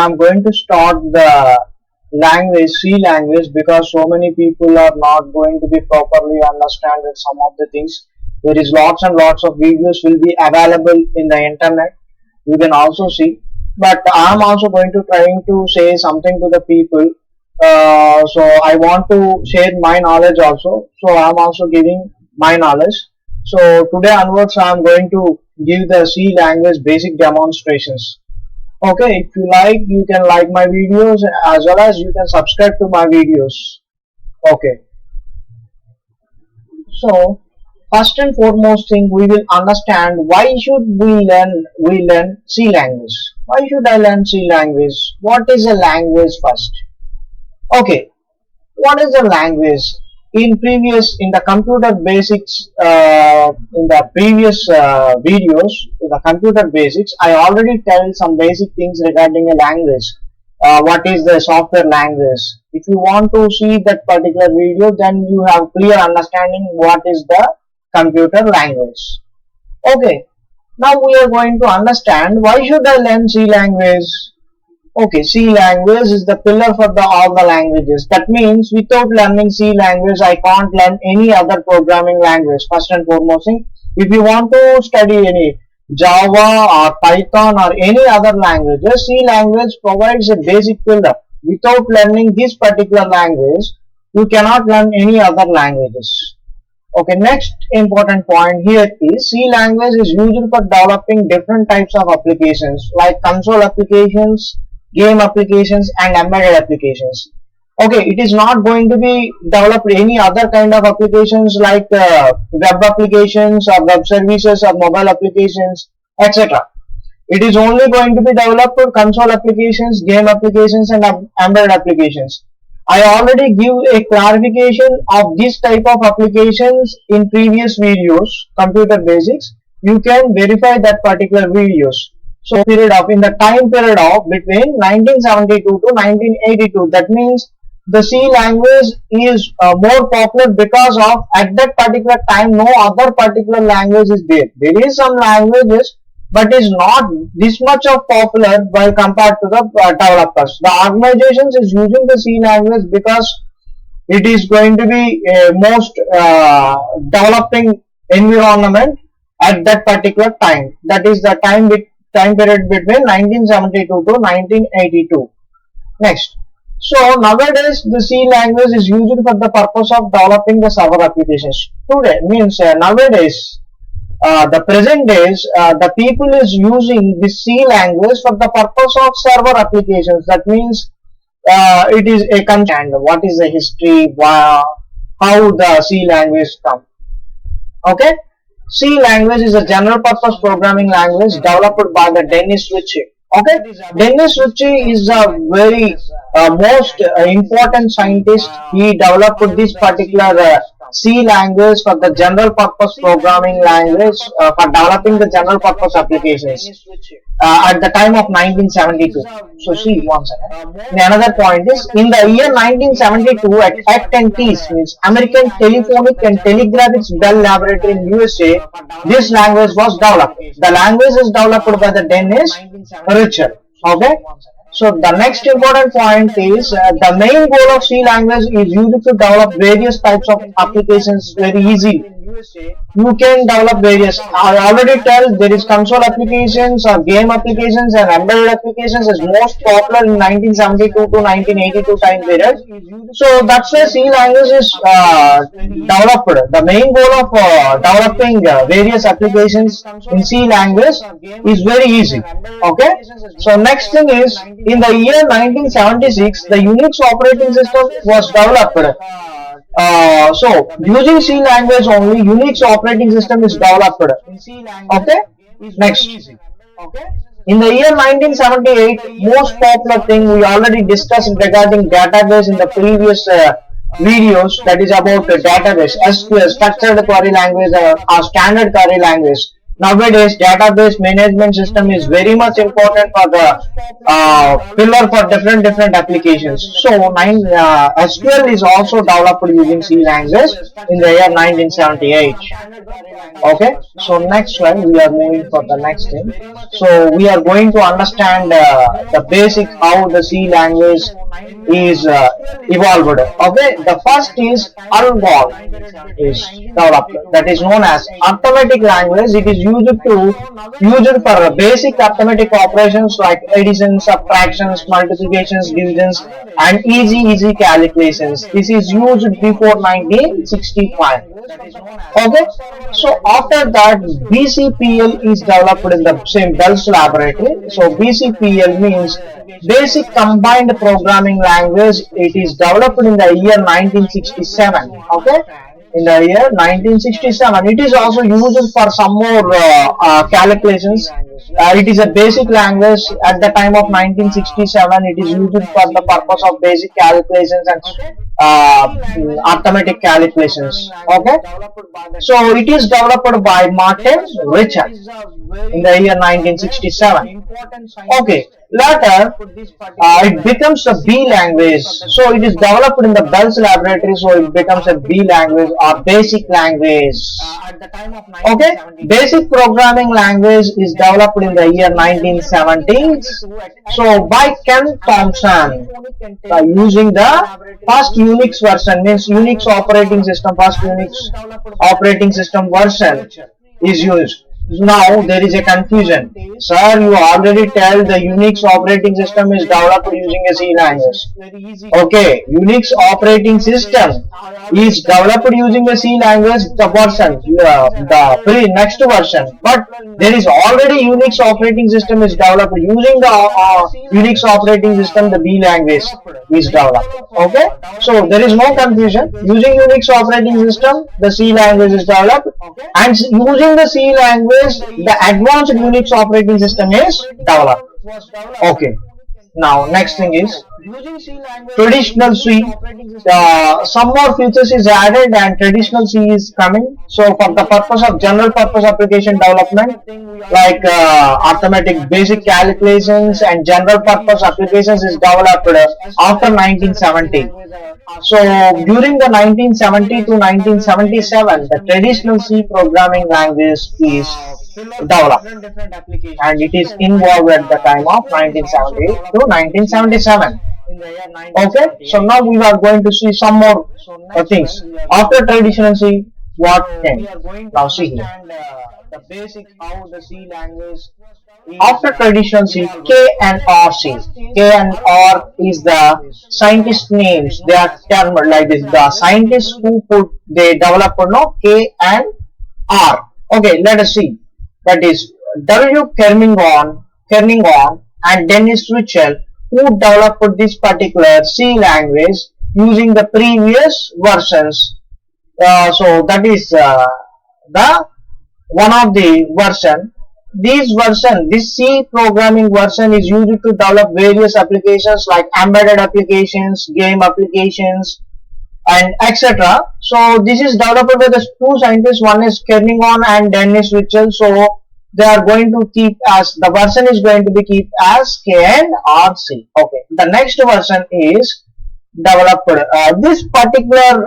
I'm going to start the language, C language, because so many people are not going to be properly understand with some of the things. There is lots and lots of videos will be available in the internet. You can also see, but I'm also going to trying to say something to the people. So I want to share my knowledge also. So I'm also giving my knowledge. So today onwards, I'm going to give the C language basic demonstrations. Okay, if you like, you can like my videos as well as you can subscribe to my videos. Okay, so first and foremost thing, we will understand why should we learn C language. Why should I learn C language? What is a language first? Okay, what is a language? In the computer basics, in the previous videos, in the computer basics, I already tell some basic things regarding a language. What is the software language? If you want to see that particular video, then you have clear understanding what is the computer language. Okay, now we are going to understand why should I learn C language. Okay, C language is the pillar for all the languages. That means without learning C language, I can't learn any other programming language. First and foremost thing, if you want to study any Java or Python or any other languages, C language provides a basic pillar. Without learning this particular language, you cannot learn any other languages. Okay, next important point here is C language is used for developing different types of applications like console applications, game applications and embedded applications. Okay, it is not going to be developed any other kind of applications like web applications or web services or mobile applications, etc. It is only going to be developed for console applications, game applications and embedded applications. I already give a clarification of this type of applications in previous videos, computer basics. You can verify that particular videos. So in the time period of between 1972 to 1982, that means the C language is more popular because of at that particular time no other particular language is there. There is some languages, but is not this much of popular while compared to the developers. The organizations is using the C language because it is going to be a most developing environment at that particular time. That is the time period between 1972 to 1982. Next, so nowadays the C language is used for the purpose of developing the server applications. Today means nowadays, the present days, the people is using the C language for the purpose of server applications. That means it is a content. What is the history? How the C language come? Okay. C language is a general purpose programming language developed by the Dennis Ritchie. Okay, Dennis Ritchie is a very most important scientist. He developed this particular C language for the general purpose programming language for developing the general purpose applications at the time of 1972. So see one second. Another point is in the year 1972 at AT&T's means American Telephonic and Telegraphics Bell Laboratory in USA, this language was developed. The language is developed by the Dennis Ritchie. Okay. So the next important point is the main goal of C language is used to develop various types of applications very easily. You can develop various. I already tell there is console applications or game applications and embedded applications is most popular in 1972 to 1982 time period. So that's why C language is developed. The main goal of developing various applications in C language is very easy. Okay. So next thing is in the year 1976 the Unix operating system was developed. So using C language only Unix operating system is developed. Okay. Next. In the year 1978, most popular thing we already discussed regarding database in the previous videos, that is about the database, SQL, structured query language or standard query language. Nowadays, database management system is very much important for the pillar for different applications. So, SQL is also developed using C language in the year 1978. Okay, so next slide we are moving for the next thing. So we are going to understand the basic how the C language is evolved. Okay, the first is ARGOL is developed, that is known as arithmetic language. It is used for basic arithmetic operations like addition, subtractions, multiplications, divisions, and easy calculations. This is used before 1965. Okay, so after that BCPL is developed in the same Bell's laboratory. So BCPL means Basic Combined Programming Language. It is developed in the year 1967. Okay, in the year 1967. It is also used for some more calculations. It is a basic language at the time of 1967. It is used for the purpose of basic calculations and arithmetic calculations. Okay, so it is developed by Martin Richard in the year 1967. Okay, later it becomes a B language. So it is developed in the Bell's laboratory. So it becomes a B language or basic language. Okay, basic programming language is developed in the year 1970s. So by Ken Thompson, using the first Unix version, means Unix operating system, first Unix operating system version is used. Now there is a confusion. Sir, you already tell the Unix operating system is developed using a C language. Okay, Unix operating system is developed using a C language, the version, the next version. But there is already Unix operating system is developed using the Unix operating system, the B language is developed. Okay, so there is no confusion. Using Unix operating system, the C language is developed, and using the C language, the advanced Unix operating system is developed. Okay, now next thing is traditional C. Some more features is added and traditional C is coming. So for the purpose of general purpose application development, like arithmetic basic calculations and general purpose applications is developed after 1970. So during the 1970 to 1977, the traditional C programming language is developed, and it is involved at the time of 1970 to 1977. Okay, so now we are going to see some more things after traditional C. What came? Now see here. After traditional C, K and R C. K and R is the scientist names. They are termed like this. The scientists who they developed K and R. Okay, let us see. That is W. Kernighan and Dennis Ritchell, who developed this particular C language using the previous versions. So that is the one of the version. This C programming version is used to develop various applications like embedded applications, game applications, and etc. So this is developed by the two scientists. One is Kernighan and Dennis Ritchell. So they are going to keep as the version is going to be keep as K and R C. Okay. The next version is developed. This particular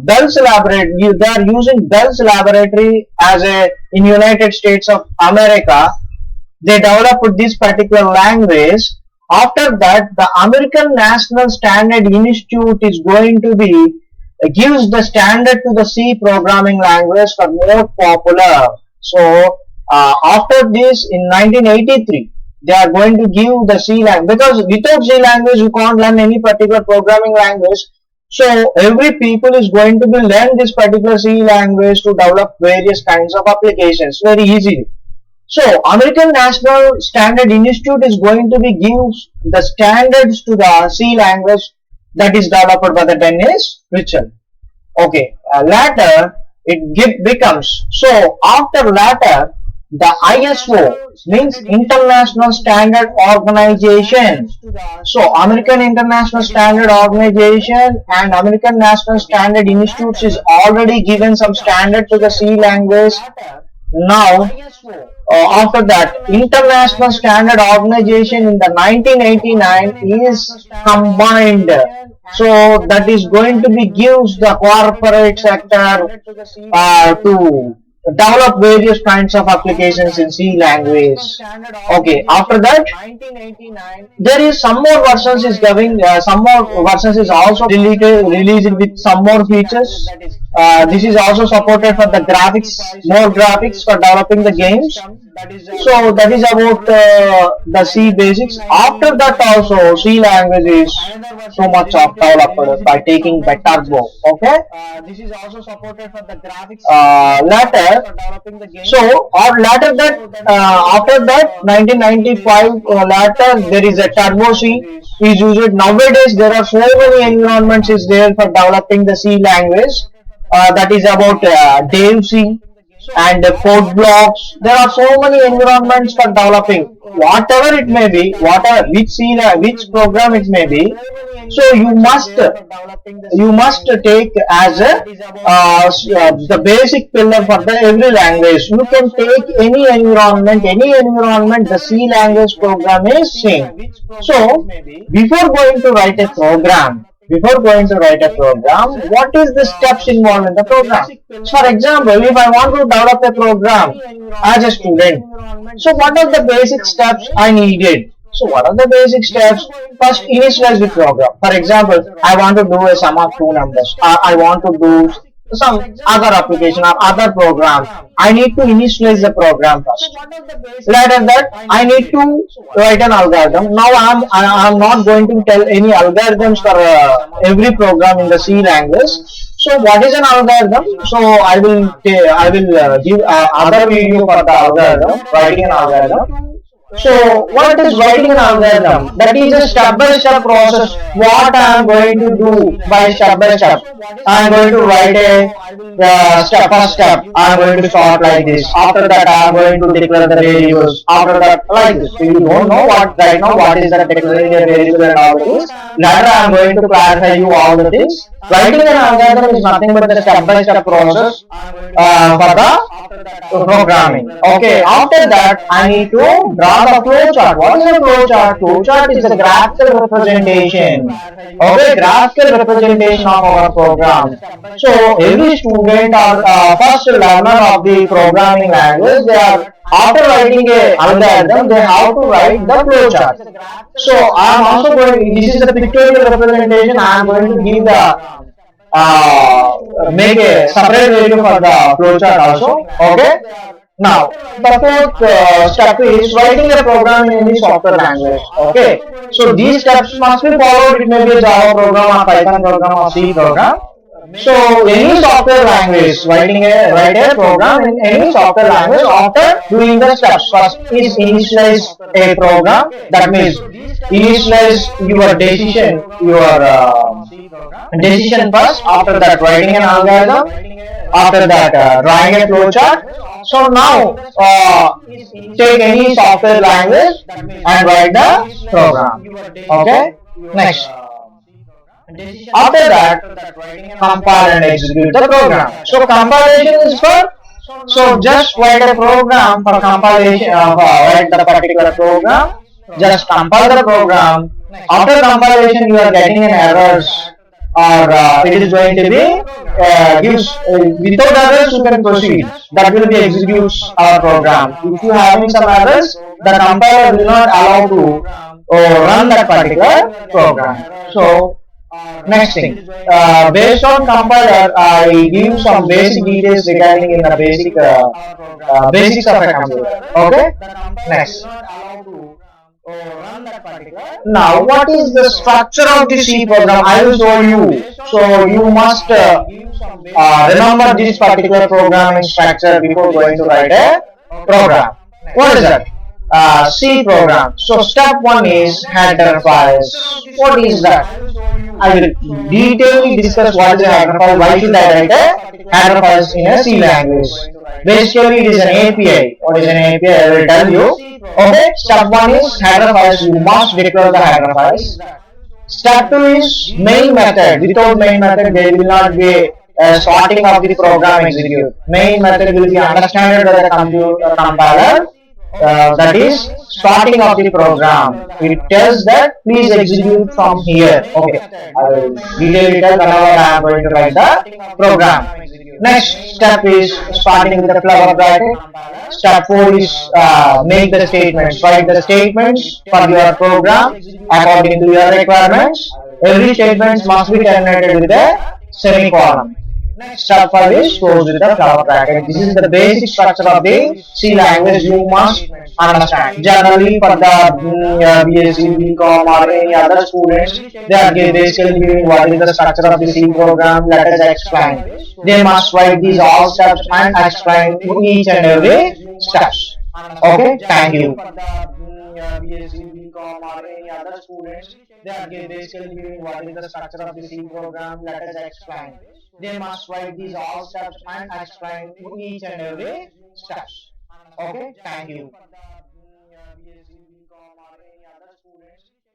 Bell's laboratory, they are using Bell's laboratory as a in United States of America. They developed this particular language. After that, the American National Standard Institute is going to be gives the standard to the C programming language for more popular. So after this, in 1983, they are going to give the C language, because without C language you can't learn any particular programming language. So every people is going to be learn this particular C language to develop various kinds of applications very easily. So American National Standard Institute is going to be give the standards to the C language that is developed by the Dennis Ritchell. Okay, later it becomes, so after later the ISO means International Standard Organization. So American International Standard Organization and American National Standard Institutes is already given some standard to the C language. Now, after that, International Standard Organization in the 1989 is combined. So that is going to be gives the corporate sector to develop various kinds of applications in C language. Okay, after that, there is some more versions is giving some more versions is also released with some more features. This is also supported for the graphics, more graphics for developing the games. So that is about the C basics. After that also C language is so much of developed by taking by Turbo. Okay. Later, so or later that after that 1995 later there is a Turbo C is used. Nowadays there are so many environments is there for developing the C language. That is about Dave C and code blocks. There are so many environments for developing whatever it may be, whatever which program it may be. So you must take as a the basic pillar for the every language. You can take any environment. The C language program is same. So before going to write a program, what is the steps involved in the program? For example, if I want to develop a program as a student, so what are the basic steps I needed? So what are the basic steps? First, initialize the program. For example, I want to do a sum of two numbers. I want to do some other application or other program. I need to initialize the program first. Later that I need to write an algorithm. Now I'm not going to tell any algorithms for every program in the C language. So what is an algorithm? So I will give other video for the algorithm, writing an algorithm. So what is writing an algorithm? That is a step-by-step process. What I am going to do by step by step. I am going to write a step by step. I am going to start like this. After that, I am going to declare the variables. After that, like this. So you don't know what right now what is the declaring a variable and all this. Later, I am going to clarify you all the things. Writing an algorithm is nothing but the step-by-step process for the programming. Okay, after that, I need to draw the flowchart. What is a flowchart? Flowchart is a graphical representation. Okay, graphical representation of our program. So every student or first learner of the programming language, they are after writing a algorithm, they have to write the flowchart. So I am also going. This is the pictorial representation. I am going to give the make a separate video for the flowchart also. Okay. Now the fourth step is writing a program in any software language. Okay. So these steps must be followed. It may be a Java program or Python program or C program. So any software language, write a program in any software language after doing the steps. First is initialize a program. That means initialize your decision first. After that, writing an algorithm. After that, drawing a flowchart. So now take any software language and write the program. Okay. Next. After that, compile and execute the program. So compilation is for, so just write a program for compilation, write the particular program, just compile the program. After compilation you are getting an errors, or it is going to be gives without errors you can proceed. That will be executes our program. If you are having some errors, the compiler will not allow to run that particular program. So next thing, based on compiler, I give some basic details regarding in the basics of a computer. Okay. Next. Now, what is the structure of the C program? I will show you. So you must remember this particular programming structure before going to write a program. What is that? C program. So step 1 is header files. What is that? I will detailedly discuss what is a header file. Why should I write a header files in a C language? Basically, it is an API. What is an API? I will tell you. Okay. Step 1 is header files. You must declare the header files. Step 2 is main method. Without main method, there will not be starting of the program execute. Main method will be understood by the compiler. That is starting of the program. It tells that please execute from here. Okay, I will detail it whenever I am going to write the program. Next step is starting with the flower bracket. Step 4 is make the statements. Write the statements for your program according to your requirements. Every statement must be terminated with a semicolon. Step 5 is close with the flower bracket. This is the basic structure of the C language you must understand. Generally for the BSc, BCom or any other students, they are basically giving what is the structure of the C program, let us explain. They must write these all steps and explain each and every steps. Okay, thank you. BSc, BCom or any other students, they are basically giving what is the structure of the C program, let us explain. They must write these all steps and explain each and every steps. Okay, thank you.